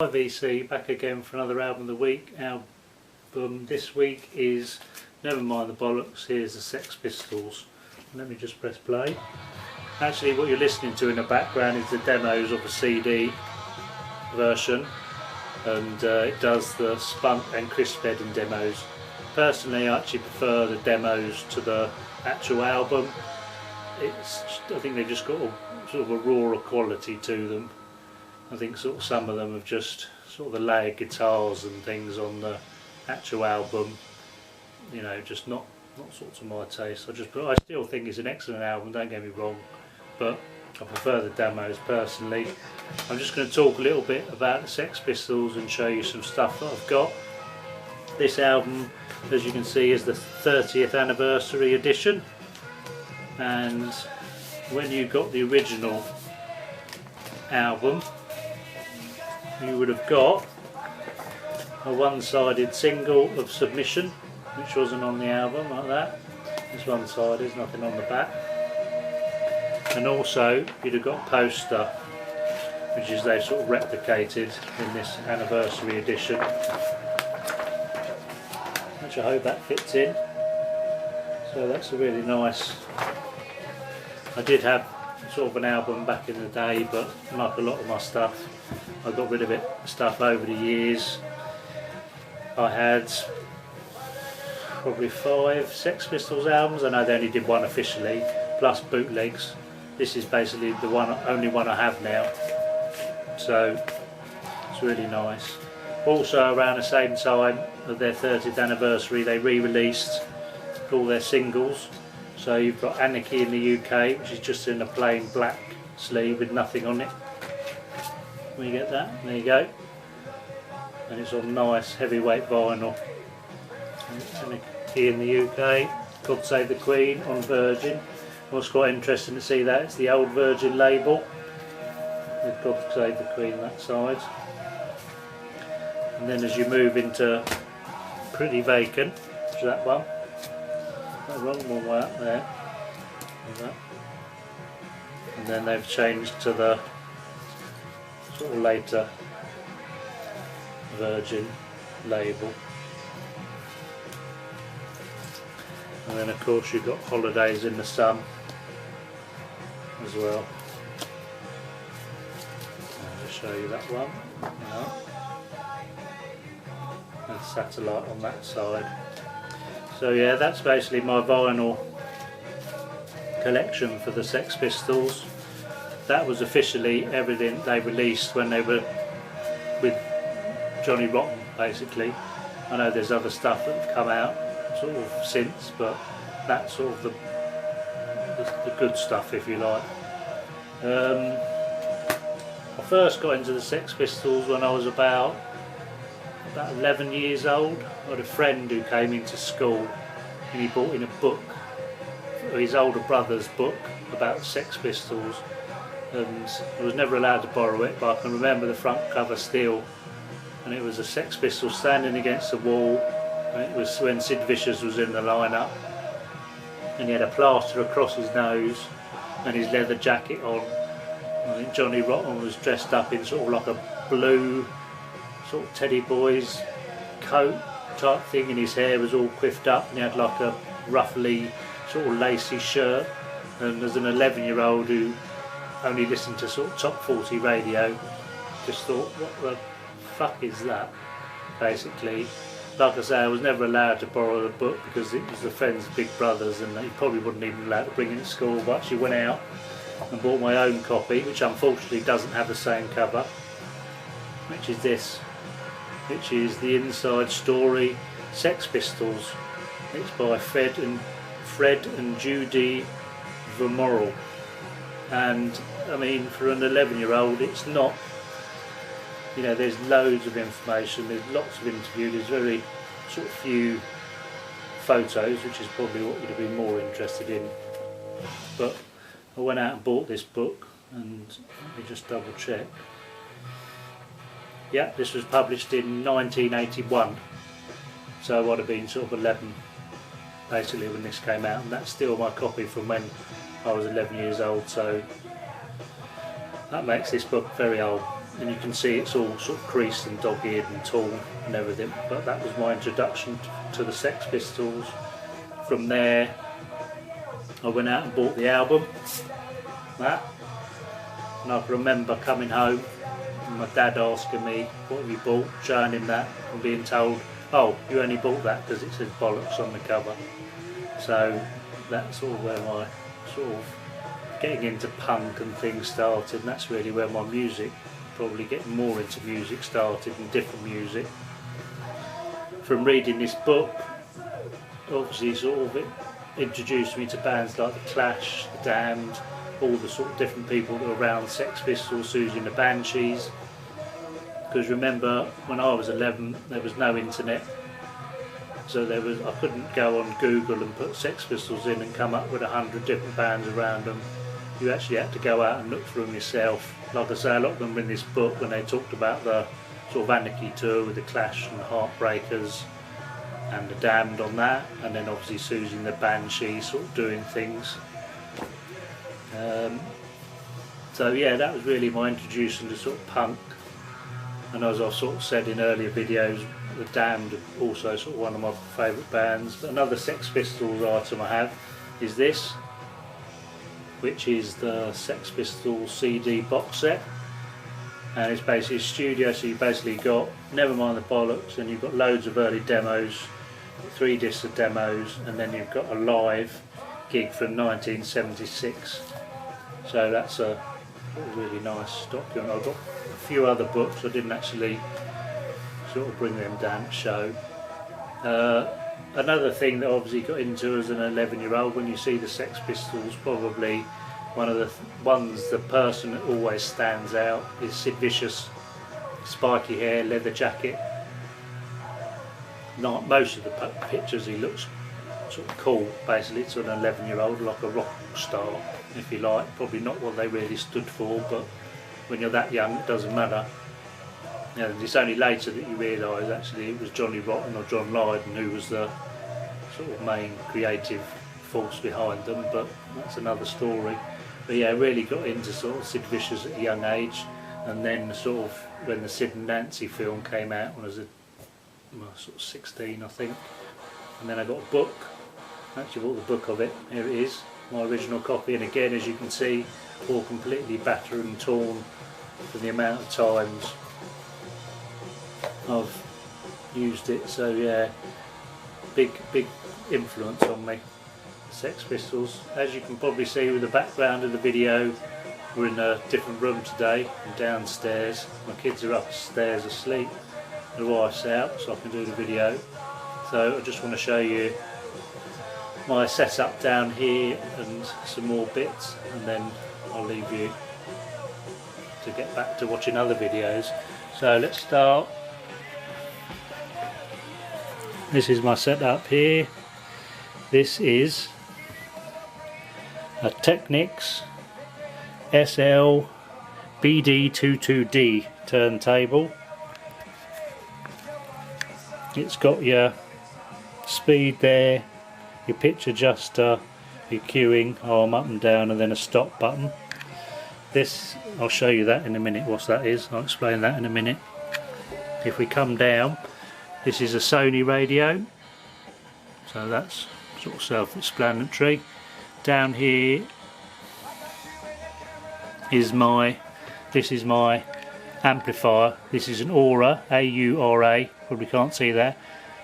Hi VC, back again for another album of the week. Album this week is Never Mind the Bollocks, here's the Sex Pistols. Let me just press play. Actually what you're listening to in the background is the demos of a CD version, and it does the Spunk and Chris Spedding demos. Personally I actually prefer the demos to the actual album. I think they've just got sort of a rawer quality to them. I think sort of some of them have just sort of the layered guitars and things on the actual album, you know, just not sort of my taste. I still think it's an excellent album, don't get me wrong, but I prefer the demos personally. I'm just going to talk a little bit about the Sex Pistols and show you some stuff that I've got. This album, as you can see, is the 30th anniversary edition, and when you got the original album you would have got a one-sided single of Submission, which wasn't on the album, like that. It's one-sided, there's nothing on the back. And also you'd have got a poster, which is they've sort of replicated in this anniversary edition, which I hope that fits in. So that's a really nice. I did have sort of an album back in the day, but like a lot of my stuff, I got rid of stuff over the years. I had probably 5 Sex Pistols albums. I know they only did one officially, plus bootlegs. This is basically the only one I have now, so it's really nice. Also around the same time of their 30th anniversary they re-released all their singles. So you've got Anarchy in the UK, which is just in a plain black sleeve with nothing on it. When you get that, there you go. And it's on nice heavyweight vinyl. Anarchy in the UK, God Save the Queen on Virgin. What's quite interesting to see that it's the old Virgin label with God Save the Queen that side. And then as you move into Pretty Vacant, which is that one. The wrong one way up there. And then they've changed to the sort of later Virgin label. And then of course you've got Holidays in the Sun as well. I'll just show you that one. And Satellite on that side. So yeah, that's basically my vinyl collection for the Sex Pistols. That was officially everything they released when they were with Johnny Rotten, basically. I know there's other stuff that have come out sort of since, but that's sort of the good stuff, if you like. I first got into the Sex Pistols when I was about 11 years old. I had a friend who came into school and he brought in a book, his older brother's book about the Sex Pistols, and I was never allowed to borrow it, but I can remember the front cover still, and it was a Sex Pistols standing against the wall, and it was when Sid Vicious was in the lineup, and he had a plaster across his nose and his leather jacket on. I think Johnny Rotten was dressed up in sort of like a blue sort of Teddy Boys coat type thing, and his hair was all quiffed up, and he had like a roughly sort of lacy shirt. And as an 11-year-old who only listened to sort of top 40 radio, just thought, what the fuck is that, basically. Like I say, I was never allowed to borrow the book because it was the friend's big brothers, and he probably wouldn't even allow to bring it to school, but I actually went out and bought my own copy, which unfortunately doesn't have the same cover, which is this, which is the Inside Story Sex Pistols. It's by Fred and Judy Vermorel, and I mean, for an 11-year-old it's not, you know, there's loads of information, there's lots of interviews, there's very sort of few photos, which is probably what you'd have been more interested in. But I went out and bought this book, and let me just double check. Yeah, this was published in 1981, so I would have been sort of 11 basically when this came out, and that's still my copy from when I was 11 years old, so that makes this book very old. and you can see it's all sort of creased and dog-eared and torn and everything, but that was my introduction to the Sex Pistols. From there I went out and bought the album, that, and I can remember coming home and my dad asking me, what have you bought, showing him that and being told, oh, you only bought that because it says bollocks on the cover. So that's sort of where my sort of getting into punk and things started, and that's really where my music, probably getting more into music started, and different music. From reading this book, obviously sort of it introduced me to bands like The Clash, The Damned, all the sort of different people that were around Sex Pistols, Susie and the Banshees. Because remember, when I was 11 there was no internet, so I couldn't go on Google and put Sex Pistols in and come up with 100 different bands around them. You actually had to go out and look for them yourself. Like I say, a lot of them were in this book when they talked about the sort of Anarchy tour with The Clash and the Heartbreakers and The Damned on that, and then obviously Susie and the Banshees sort of doing things. So yeah, that was really my introduction to sort of punk. And as I've sort of said in earlier videos, The Damned are also sort of one of my favourite bands. But another Sex Pistols item I have is this, which is the Sex Pistols CD box set. And it's basically a studio, so you basically got Nevermind the Bollocks, and you've got loads of early demos, 3 discs of demos, and then you've got a live gig from 1976. So that's a really nice document. I've got a few other books, I didn't actually sort of bring them down to show. Another thing that I obviously got into as an 11-year-old, when you see the Sex Pistols, probably one of the the person that always stands out is Sid Vicious. Spiky hair, leather jacket. Not most of the pictures he looks sort of cool, basically. It's an 11-year-old, like a rock star, if you like. Probably not what they really stood for, but when you're that young it doesn't matter. And it's only later that you realise actually it was Johnny Rotten or John Lydon who was the sort of main creative force behind them, but that's another story. But yeah, I really got into sort of Sid Vicious at a young age, and then sort of when the Sid and Nancy film came out when I was sort of 16 I think, and then I got a book. Actually bought the book of it, here it is, my original copy, and again as you can see all completely battered and torn from the amount of times I've used it. So yeah, big influence on me, Sex Pistols. As you can probably see with the background of the video, we're in a different room today. I'm downstairs, my kids are upstairs asleep, the wife's out so I can do the video. So I just want to show you my setup down here and some more bits, and then I'll leave you to get back to watching other videos. So let's start. This is my setup here. This is a Technics SL BD22D turntable. It's got your speed there, your pitch adjuster, your cueing, arm up and down, and then a stop button. This, I'll show you that in a minute, what that is. I'll explain that in a minute. If we come down, this is a Sony radio, so that's sort of self-explanatory. Down here is this is my amplifier. This is an Aura, A-U-R-A, probably can't see that,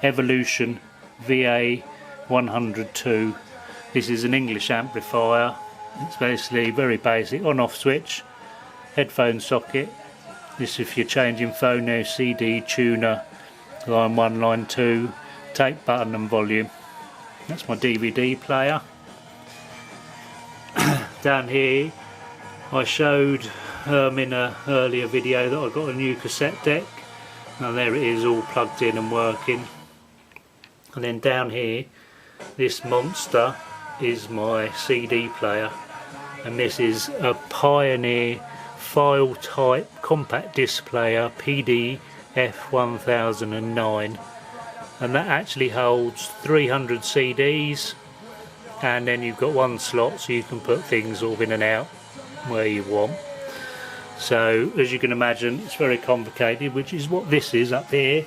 Evolution VA102. This is an English amplifier. It's basically very basic, on-off switch, headphone socket. This if you're changing phone now, CD, tuner, line 1, line 2, tape button and volume. That's my DVD player. Down here I showed in an earlier video that I got a new cassette deck. Now there it is, all plugged in and working. And then down here, this monster is my CD player, and this is a Pioneer file type compact disc player, PDF-1009, and that actually holds 300 CDs, and then you've got one slot so you can put things all in and out where you want. So as you can imagine, it's very complicated, which is what this is up here.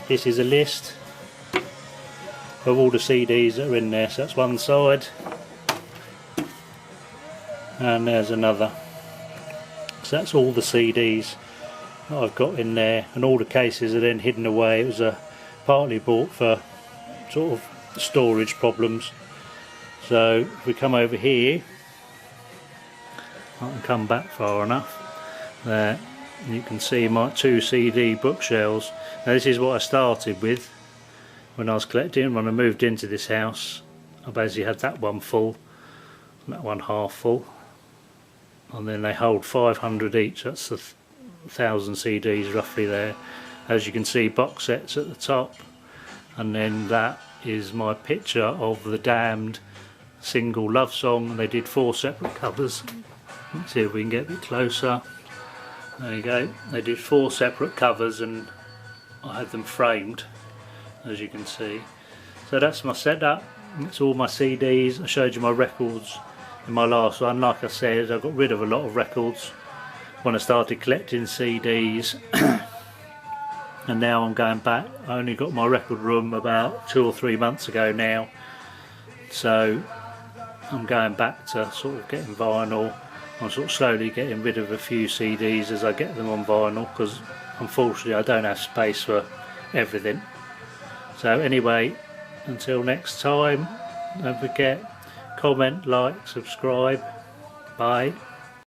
This is a list of all the CDs that are in there. So that's one side, and there's another. So that's all the CDs that I've got in there, and all the cases are then hidden away. It was partly bought for sort of storage problems. So if we come over here, I can come back far enough there, and you can see my 2 CD bookshelves. Now this is what I started with when I was collecting. When I moved into this house, I basically had that one full and that one half full, and then they hold 500 each. That's 1,000 CDs roughly there. As you can see, box sets at the top, and then that is my picture of The Damned single Love Song. They did 4 separate covers. Let's see if we can get a bit closer. There you go. They did 4 separate covers, and I had them framed, as you can see. So that's my setup. It's all my CDs. I showed you my records in my last one. Like I said, I got rid of a lot of records when I started collecting CDs. And now I'm going back. I only got my record room about 2 or 3 months ago now, so I'm going back to sort of getting vinyl. I'm sort of slowly getting rid of a few CDs as I get them on vinyl, because unfortunately I don't have space for everything. So anyway, until next time, don't forget, comment, like, subscribe. Bye.